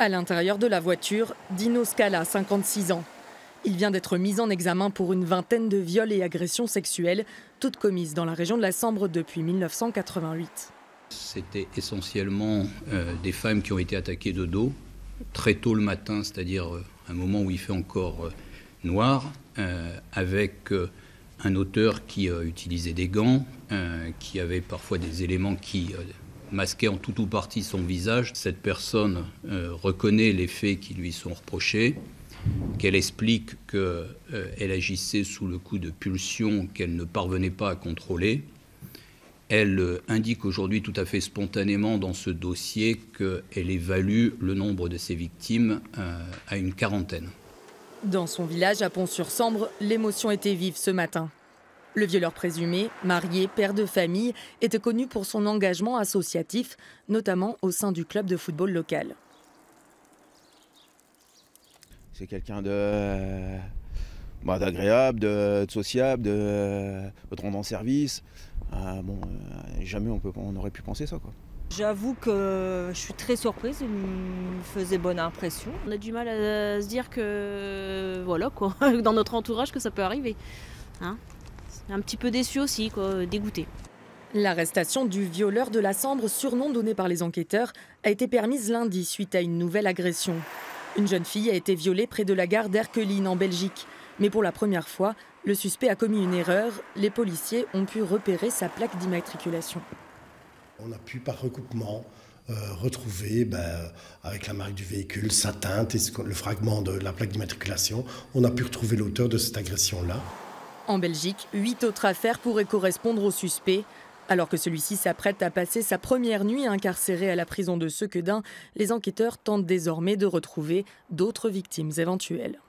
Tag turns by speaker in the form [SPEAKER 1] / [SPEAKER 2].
[SPEAKER 1] À l'intérieur de la voiture, Dino Scala, 56 ans. Il vient d'être mis en examen pour une vingtaine de viols et agressions sexuelles, toutes commises dans la région de la Sambre depuis 1988.
[SPEAKER 2] C'était essentiellement des femmes qui ont été attaquées de dos, très tôt le matin, c'est-à-dire un moment où il fait encore noir, avec un auteur qui utilisait des gants, qui avait parfois des éléments qui masquaient en tout ou partie son visage. Cette personne reconnaît les faits qui lui sont reprochés, qu'elle explique qu'elle agissait sous le coup de pulsions qu'elle ne parvenait pas à contrôler. Elle indique aujourd'hui tout à fait spontanément dans ce dossier qu'elle évalue le nombre de ses victimes à une quarantaine.
[SPEAKER 1] Dans son village à Pont-sur-Sambre, l'émotion était vive ce matin. Le violeur présumé, marié, père de famille, était connu pour son engagement associatif, notamment au sein du club de football local.
[SPEAKER 3] C'est quelqu'un d'agréable, de sociable, de rendre service. Jamais on aurait pu penser ça, quoi.
[SPEAKER 4] J'avoue que je suis très surprise, il me faisait bonne impression.
[SPEAKER 5] On a du mal à se dire que, voilà quoi, dans notre entourage que ça peut arriver. Hein, un petit peu déçu aussi, quoi, dégoûté.
[SPEAKER 1] L'arrestation du violeur de la Sambre, surnom donné par les enquêteurs, a été permise lundi suite à une nouvelle agression. Une jeune fille a été violée près de la gare d'Erqueline en Belgique. Mais pour la première fois, le suspect a commis une erreur. Les policiers ont pu repérer sa plaque d'immatriculation.
[SPEAKER 6] On a pu par recoupement retrouver, avec la marque du véhicule, sa teinte et le fragment de la plaque d'immatriculation, on a pu retrouver l'auteur de cette agression-là.
[SPEAKER 1] En Belgique, 8 autres affaires pourraient correspondre au suspect. Alors que celui-ci s'apprête à passer sa première nuit incarcéré à la prison de Sequedin, les enquêteurs tentent désormais de retrouver d'autres victimes éventuelles.